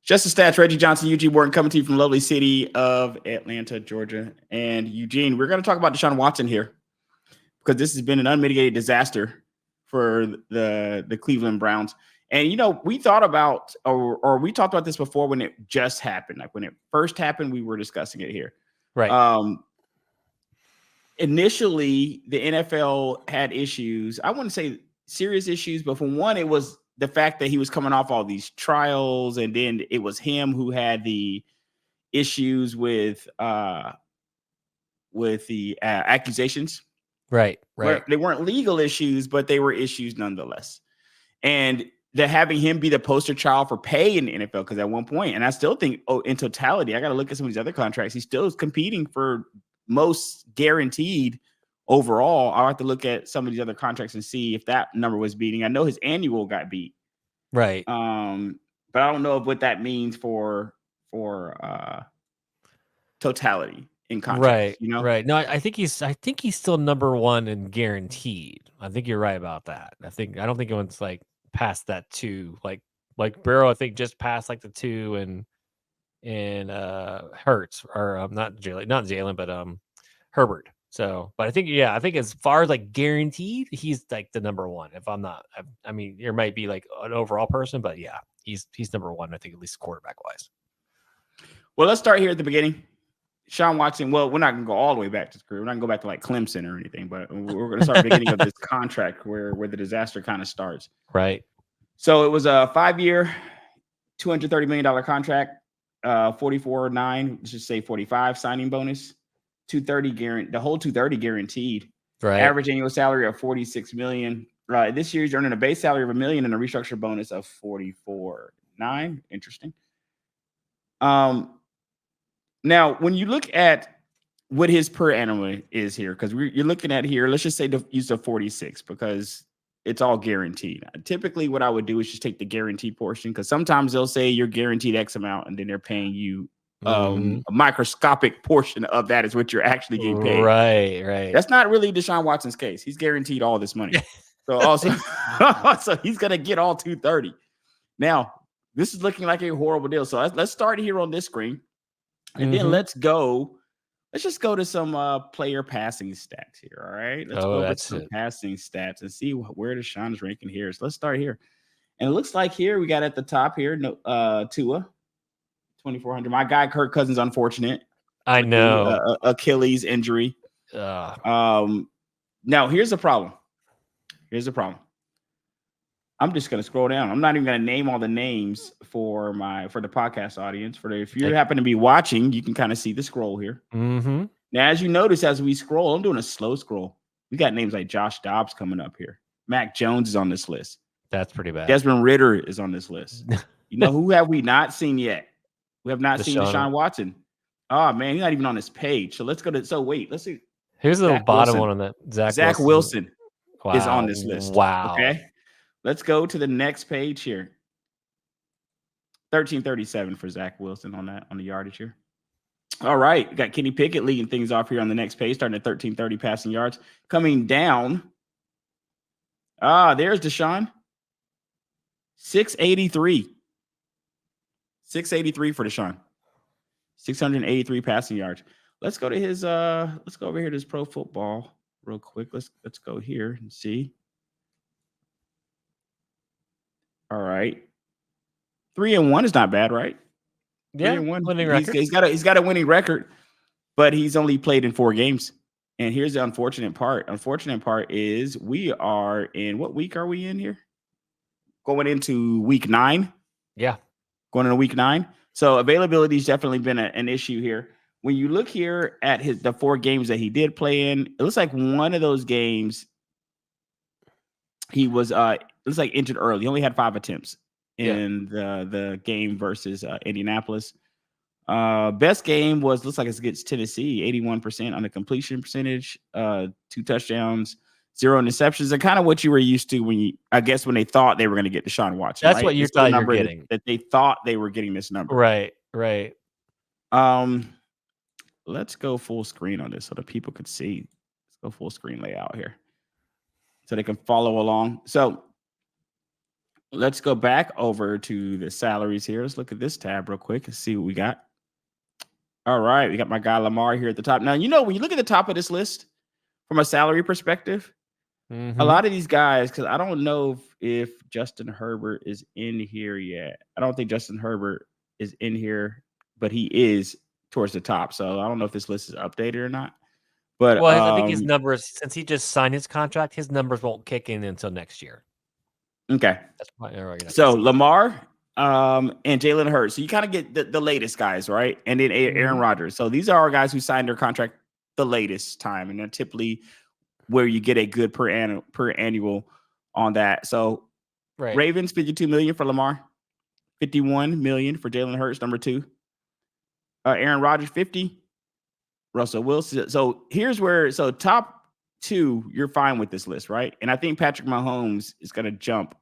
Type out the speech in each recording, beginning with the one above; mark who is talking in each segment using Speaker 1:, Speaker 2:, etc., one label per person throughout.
Speaker 1: Just the stats. Reggie Johnson, Eugene Wharton, coming to you from the lovely city of Atlanta, Georgia. And Eugene, we're going to talk about Deshaun Watson here because this has been an unmitigated disaster for the Cleveland Browns. And we thought about or we talked about this before when it just happened. Like when it first happened, we were discussing it here.
Speaker 2: Right.
Speaker 1: Initially, the NFL had issues. I wouldn't say serious issues, but for one, it was the fact that he was coming off all these trials, and then it was him who had the issues with the accusations.
Speaker 2: Right.
Speaker 1: They weren't legal issues, but they were issues nonetheless. And they're having him be the poster child for pay in the NFL, because at one point, and I still think, in totality, I got to look at some of these other contracts. He still is competing for most guaranteed overall. I'll have to look at some of these other contracts and see if that number was beating. I know his annual got beat.
Speaker 2: Right.
Speaker 1: But I don't know what that means for totality in contracts.
Speaker 2: Right. Right. No, I think he's still number one in guaranteed. I think you're right about that. I don't think anyone's like past that two. Like Burrow, I think just passed like the two and Hurts, or not Jalen, but Herbert. So, but I think as far as like guaranteed, he's like the number one. If I'm not, I mean, there might be like an overall person, but yeah, he's number one. I think at least quarterback wise.
Speaker 1: Well, let's start here at the beginning. Deshaun Watson. Well, we're not going to go all the way back to his career. We're not going to go back to like Clemson or anything, but we're going to start at the beginning of this contract where the disaster kind of starts.
Speaker 2: Right.
Speaker 1: So it was a 5-year, $230 million contract, 44.9, let's just say 45 signing bonus, 230 guaranteed, the whole 230 guaranteed.
Speaker 2: Right.
Speaker 1: Average annual salary of $46 million. This year he's earning a base salary of $1 million and a restructure bonus of $44.9. Interesting. Now, when you look at what his per annum is here, because you're looking at here, let's just say use the 46 because it's all guaranteed. Typically, what I would do is just take the guaranteed portion, because sometimes they'll say you're guaranteed X amount and then they're paying you a microscopic portion of that is what you're actually getting paid.
Speaker 2: Right.
Speaker 1: That's not really Deshaun Watson's case. He's guaranteed all this money. So also, so he's going to get all 230. Now, this is looking like a horrible deal. So let's start here on this screen. And then let's just go to some player passing stats here. All right. Let's go over some passing stats and see where Deshaun's ranking here. So let's start here. And it looks like here we got at the top here, Tua, 2,400. My guy, Kirk Cousins, unfortunate.
Speaker 2: I know.
Speaker 1: Achilles injury. Now, here's the problem. I'm just going to scroll down. I'm not even going to name all the names for the podcast audience. If you happen to be watching, you can kind of see the scroll here.
Speaker 2: Mm-hmm.
Speaker 1: Now, as you notice, as we scroll, I'm doing a slow scroll. We got names like Josh Dobbs coming up here. Mac Jones is on this list.
Speaker 2: That's pretty bad.
Speaker 1: Desmond Ridder is on this list. You know, who have we not seen yet? We have not seen Deshaun Watson. Oh, man, he's not even on this page. So let's go to – so wait, let's see.
Speaker 2: Here's the bottom one on that.
Speaker 1: Zach Wilson is on this list.
Speaker 2: Wow.
Speaker 1: Okay. Let's go to the next page here. 1337 for Zach Wilson on the yardage here. All right. We got Kenny Pickett leading things off here on the next page, starting at 1330 passing yards. Coming down. There's Deshaun. 683. 683 for Deshaun. 683 passing yards. Let's go to his let's go over here to his Pro Football real quick. Let's go here and see. All right. 3-1 is not bad, right?
Speaker 2: Yeah,
Speaker 1: 3-1.
Speaker 2: winning record.
Speaker 1: He's got a winning record, but he's only played in 4 games. And here's the unfortunate part. Unfortunate part is we are in, what week are we in here? Going into week 9.
Speaker 2: Yeah.
Speaker 1: Going into week 9. So availability has definitely been an issue here. When you look here at the 4 games that he did play in, it looks like one of those games he was looks like injured early. He only had 5 attempts in the game versus Indianapolis. Best game looks like it's against Tennessee, 81% on the completion percentage, 2 touchdowns, 0 interceptions, and kind of what you were used to when they thought they were going to get Deshaun Watson.
Speaker 2: That's
Speaker 1: right?
Speaker 2: what you thought you were getting.
Speaker 1: That they thought they were getting this number.
Speaker 2: Right.
Speaker 1: Let's go full screen on this so that people could see. Let's go full screen layout here so they can follow along. So let's go back over to the salaries here. Let's look at this tab real quick and see what we got. All right, we got my guy Lamar here at the top. Now, when you look at the top of this list from a salary perspective, a lot of these guys, because I don't know if Justin Herbert is in here yet. I don't think Justin Herbert is in here, but he is towards the top. So I don't know if this list is updated or not. But
Speaker 2: Well, I think his numbers, since he just signed his contract, his numbers won't kick in until next year.
Speaker 1: Okay.
Speaker 2: That's probably
Speaker 1: So Lamar and Jalen Hurts. So you kind of get the latest guys, right? And then Aaron Rodgers. So these are our guys who signed their contract the latest time, and they're typically where you get a good per annual on that. So Ravens, $52 million for Lamar, $51 million for Jalen Hurts, number 2. Aaron Rodgers, 50. Russell Wilson. So here's where, top 2, you're fine with this list, right? And I think Patrick Mahomes is going to jump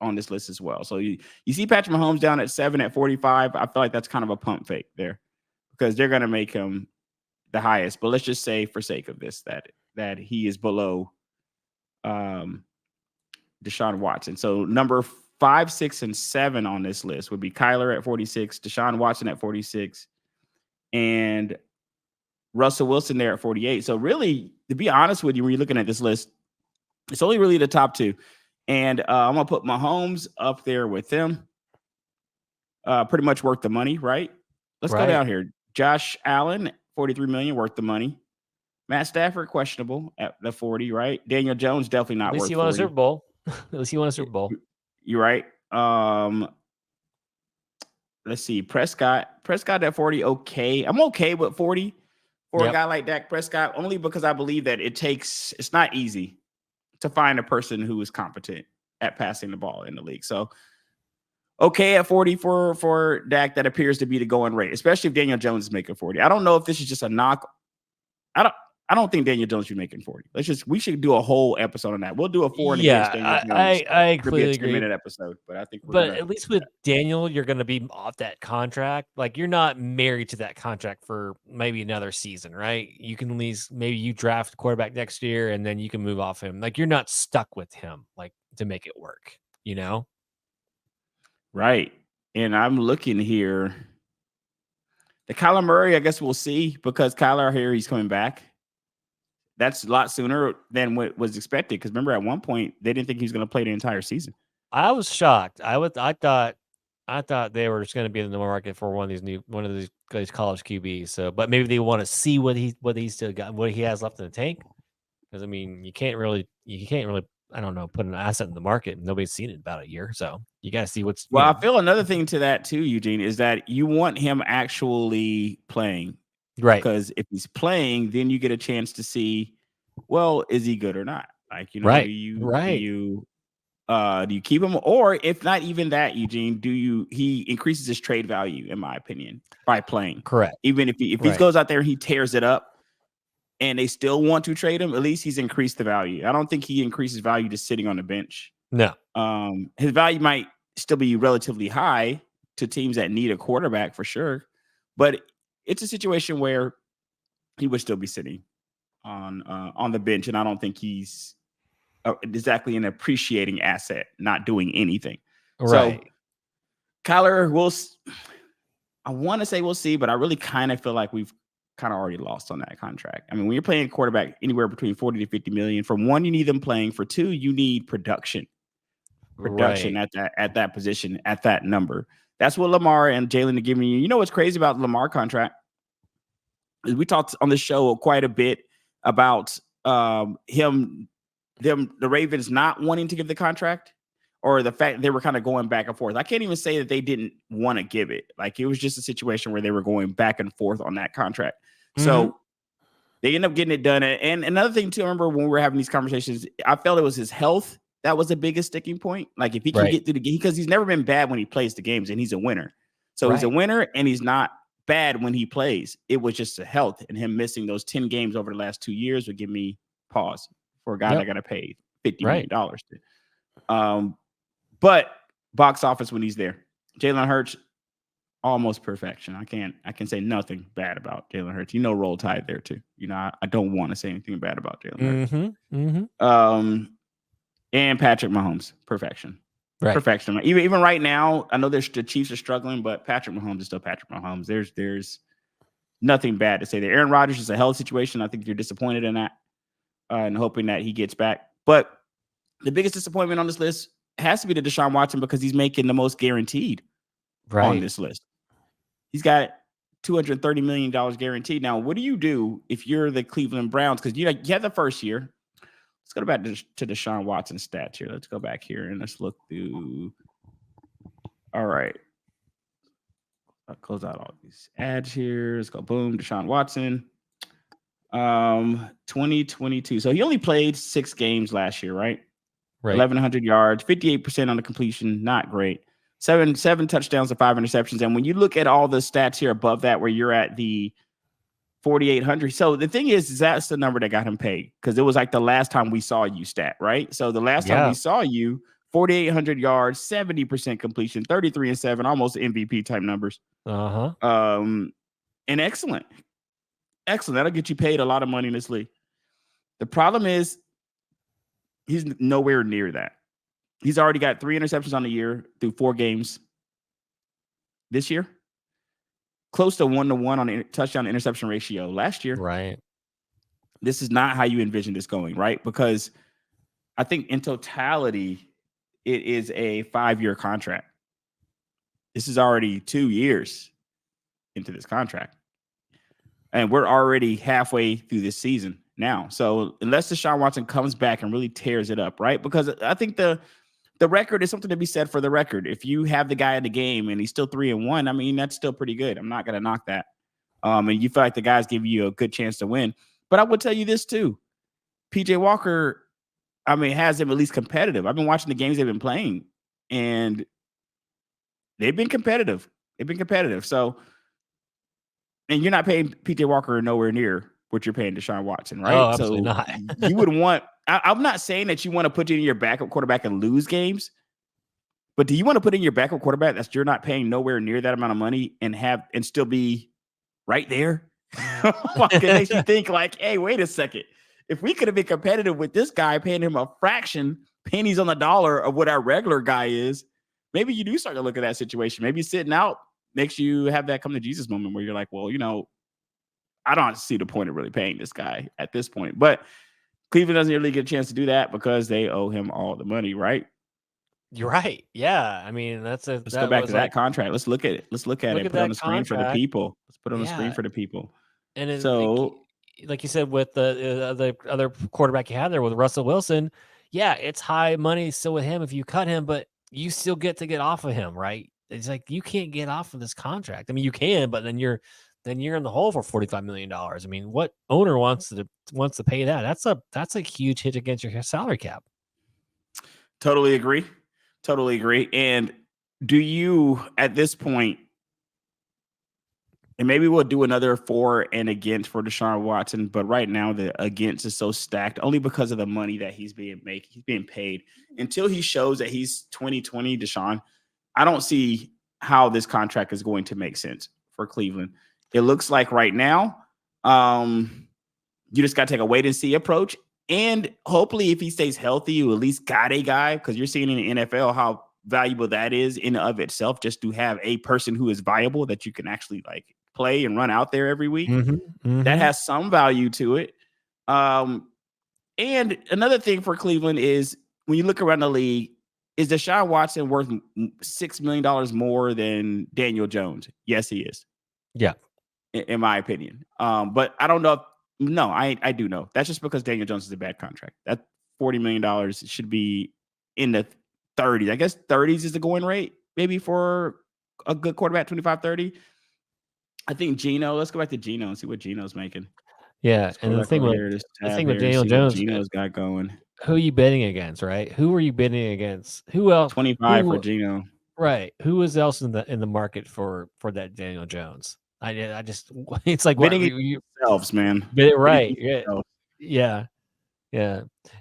Speaker 1: on this list as well. So you see Patrick Mahomes down at 7 at 45. I feel like that's kind of a pump fake there because they're going to make him the highest. But let's just say, for sake of this, that he is below Deshaun Watson. So number 5, 6, and 7 on this list would be Kyler at 46, Deshaun Watson at 46, and Russell Wilson there at 48. So really, to be honest with you, when you're looking at this list, it's only really the top 2. And I'm going to put Mahomes up there with them. Pretty much worth the money, right? Let's go down here. Josh Allen, $43 million, worth the money. Matt Stafford, questionable at the 40, right? Daniel Jones, definitely not worth 40.
Speaker 2: At least he won a Super Bowl. At least he won a Super Bowl.
Speaker 1: You're right. Let's see. Prescott at 40, okay. I'm okay with 40 for a guy like Dak Prescott, only because I believe that it's not easy to find a person who is competent at passing the ball in the league. So, okay at 40 for Dak, that appears to be the going rate, especially if Daniel Jones is making 40. I don't know if this is just a knock. I don't think Daniel Jones should be making 40. We should do a whole episode on that. We'll do a 4 and against Daniel Jones.
Speaker 2: I completely agree.
Speaker 1: 10-minute episode, but I think
Speaker 2: at least with Daniel, you're going to be off that contract. Like, you're not married to that contract for maybe another season, right? You can at least, maybe you draft a quarterback next year and then you can move off him. Like, you're not stuck with him, like, to make it work,
Speaker 1: Right. And I'm looking here. The Kyler Murray, I guess we'll see, because Kyler here, he's coming back. That's a lot sooner than what was expected. Because remember, at one point, they didn't think he was going to play the entire season.
Speaker 2: I was shocked. I thought they were just going to be in the market for one of these college QBs. So, but maybe they want to see what he's still got, what he has left in the tank. Because I mean, you can't really, I don't know, put an asset in the market. Nobody's seen it in about a year, so you got to see what's.
Speaker 1: Well, I feel another thing to that too, Eugene, is that you want him actually playing.
Speaker 2: Right.
Speaker 1: Because if he's playing, then you get a chance to see, well, is he good or not? Like, do you keep him? Or if not even that, Eugene, he increases his trade value, in my opinion, by playing.
Speaker 2: Correct.
Speaker 1: Even if he goes out there and he tears it up and they still want to trade him, at least he's increased the value. I don't think he increases value just sitting on the bench.
Speaker 2: No.
Speaker 1: His value might still be relatively high to teams that need a quarterback for sure. But it's a situation where he would still be sitting on the bench, and I don't think he's exactly an appreciating asset, not doing anything.
Speaker 2: Right.
Speaker 1: So Kyler, I want to say we'll see, but I really kind of feel like we've kind of already lost on that contract. I mean, when you're playing quarterback anywhere between 40 to 50 million, for one, you need them playing. For two, you need production at that position, at that number. That's what Lamar and Jalen are giving you. You know what's crazy about the Lamar contract? We talked on the show quite a bit about the Ravens not wanting to give the contract, or the fact they were kind of going back and forth. I can't even say that they didn't want to give it. Like, it was just a situation where they were going back and forth on that contract. Mm-hmm. So they ended up getting it done. And another thing too, I remember when we were having these conversations, I felt it was his health that was the biggest sticking point. Like, if he can get through the game, because he's never been bad when he plays the games, and he's a winner. So he's a winner, and he's not bad when he plays. It was just the health, and him missing those 10 games over the last 2 years would give me pause for a guy that got to pay $50 million to. But box office when he's there, Jalen Hurts, almost perfection. I can say nothing bad about Jalen Hurts. Roll Tide there too. I don't want to say anything bad about Jalen Hurts. And Patrick Mahomes, perfection.
Speaker 2: Right.
Speaker 1: perfection. Even right now, I know the Chiefs are struggling, but Patrick Mahomes is still Patrick Mahomes. There's nothing bad to say there. Aaron Rodgers is a hell of a situation. I think you're disappointed in that and hoping that he gets back. But the biggest disappointment on this list has to be the Deshaun Watson because he's making the most guaranteed on this list. He's got $230 million guaranteed. Now, what do you do if you're the Cleveland Browns? Because you had the first year. Let's go back to Deshaun Watson's stats here. Let's go back here and let's look through. All right. I'll close out all these ads here. Let's go. Boom. Deshaun Watson. 2022. So he only played 6 games last year, right? 1,100 yards, 58% on the completion. Not great. Seven touchdowns and 5 interceptions. And when you look at all the stats here above that, where you're at the 4,800. So the thing is that's the number that got him paid because it was like the last time we saw you stat, right? So the last time we saw you, 4,800 yards, 70% completion, 33-7, almost MVP type numbers. And excellent. That'll get you paid a lot of money in this league. The problem is he's nowhere near that. He's already got 3 interceptions on the year through 4 games this year. Close to 1-to-1 on touchdown to interception ratio last year.
Speaker 2: Right.
Speaker 1: This is not how you envision this going, right? Because I think in totality, it is a 5-year contract. This is already 2 years into this contract. And we're already halfway through this season now. So unless Deshaun Watson comes back and really tears it up, right? Because I think the record is something to be said for the record. If you have the guy in the game and he's still 3-1, I mean, that's still pretty good. I'm not going to knock that. And you feel like the guys give you a good chance to win. But I would tell you this too. PJ Walker, I mean, has him at least competitive. I've been watching the games they've been playing, and they've been competitive. So, and you're not paying PJ Walker nowhere near what you're paying Deshaun Watson, right?
Speaker 2: Oh, absolutely not.
Speaker 1: You would want I'm not saying that you want to put in your backup quarterback and lose games, but do you want to put in your backup quarterback that you're not paying nowhere near that amount of money and still be right there? It makes you think like, hey, wait a second. If we could have been competitive with this guy, paying him a fraction, pennies on the dollar of what our regular guy is, maybe you do start to look at that situation. Maybe sitting out makes you have that come to Jesus moment where you're like, well, I don't see the point of really paying this guy at this point. But Cleveland doesn't really get a chance to do that because they owe him all the money, right?
Speaker 2: You're right. Yeah. I mean, let's
Speaker 1: go back to that contract. Let's look at it. Let's look at it. Put it on the screen for the people. Let's put it on the screen for the people.
Speaker 2: And so, like you said, with the other quarterback you had there with Russell Wilson, yeah, it's high money still with him if you cut him, but you still get to get off of him, right? It's like you can't get off of this contract. I mean, you can, but then you're in the hole for $45 million. I mean, what owner wants to pay that? That's a huge hit against your salary cap.
Speaker 1: Totally agree. And do you at this point, and maybe we'll do another for and against for Deshaun Watson, but right now the against is so stacked only because of the money that he's being paid. Until he shows that he's 2020 Deshaun, I don't see how this contract is going to make sense for Cleveland. It looks like right now, you just got to take a wait and see approach. And hopefully if he stays healthy, you at least got a guy, because you're seeing in the NFL how valuable that is in and of itself, just to have a person who is viable that you can actually like play and run out there every week. That has some value to it. And another thing for Cleveland is when you look around the league, is Deshaun Watson worth $6 million more than Daniel Jones? Yes, he is.
Speaker 2: Yeah.
Speaker 1: In my opinion. But I don't know. I do know. That's just because Daniel Jones is a bad contract. That $40 million should be in the 30s. I guess 30s is the going rate, maybe for a good quarterback, 25, 30. I think let's go back to Geno and see what Geno's making.
Speaker 2: Yeah. And the thing with Daniel Jones,
Speaker 1: Geno's got going.
Speaker 2: Who are you betting against, right? Who are you betting against? Who else?
Speaker 1: 25 for Geno.
Speaker 2: Right. Who is else in the market for that Daniel Jones? I just it's like
Speaker 1: betting yourselves, man.
Speaker 2: Right. Yeah.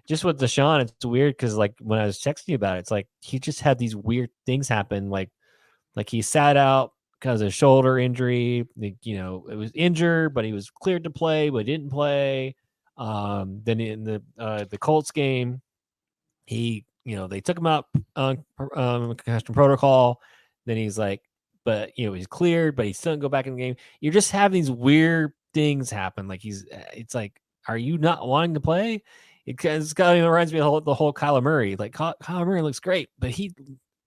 Speaker 2: Just with Deshaun, it's weird because like when I was texting you about it, it's like he just had these weird things happen. Like he sat out because of shoulder injury. It was injured, but he was cleared to play, but didn't play. Then in the Colts game, he they took him out on concussion protocol. Then he's like, but he's cleared, but he still didn't go back in the game. You're just having these weird things happen. Like it's like, are you not wanting to play? It kind of reminds me of the whole Kyler Murray. Like Kyler Murray looks great, but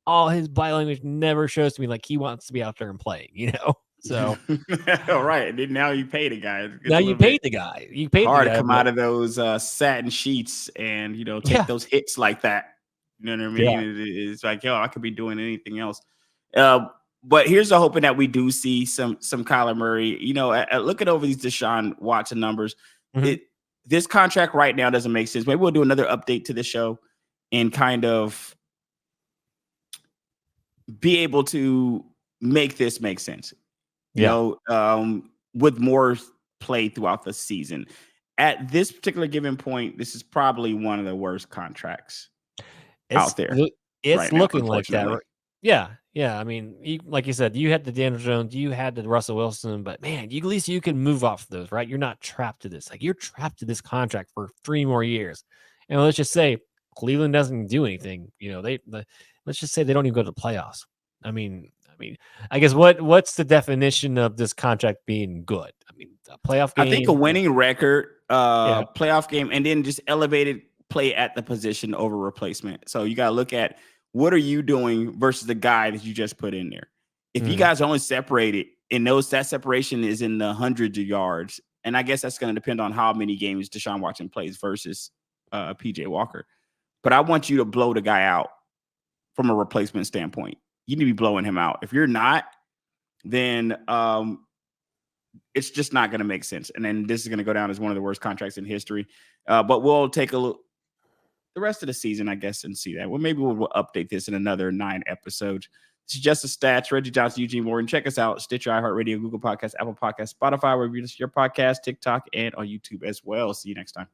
Speaker 2: all his body language never shows to me like he wants to be out there and playing. So
Speaker 1: right. And then now you pay the guy.
Speaker 2: now you paid the guy. You paid
Speaker 1: hard
Speaker 2: the guy,
Speaker 1: to come out of those satin sheets and take those hits like that. You know what I mean?
Speaker 2: Yeah.
Speaker 1: It's like, I could be doing anything else. But here's the hoping that we do see some Kyler Murray. Looking over these Deshaun Watson numbers, this contract right now doesn't make sense. Maybe we'll do another update to the show and kind of be able to make this make sense. With more play throughout the season. At this particular given point, this is probably one of the worst contracts out there.
Speaker 2: It's
Speaker 1: right now,
Speaker 2: looking like that. Yeah. I mean, like you said, you had the Daniel Jones, you had the Russell Wilson, but man, at least you can move off those, right? You're not trapped to this. Like you're trapped to this contract for 3 more years. And let's just say Cleveland doesn't do anything. Let's just say they don't even go to the playoffs. I mean, I guess what's the definition of this contract being good? I mean, a playoff game.
Speaker 1: I think a winning record, playoff game, and then just elevated play at the position over replacement. So you got to look at what are you doing versus the guy that you just put in there. If you guys are only separated and that separation is in the hundreds of yards, and I guess that's going to depend on how many games Deshaun Watson plays versus PJ Walker. But I want you to blow the guy out from a replacement standpoint. You need to be blowing him out. If you're not, then it's just not going to make sense. And then this is going to go down as one of the worst contracts in history. But we'll take a look the rest of the season, I guess, and see that. Well, maybe we'll update this in another 9 episodes. This is Just the Stats. Reggie Johnson, Eugene Morgan. Check us out. Stitcher, iHeartRadio, Google Podcasts, Apple Podcasts, Spotify, where you listen to your podcast, TikTok, and on YouTube as well. See you next time.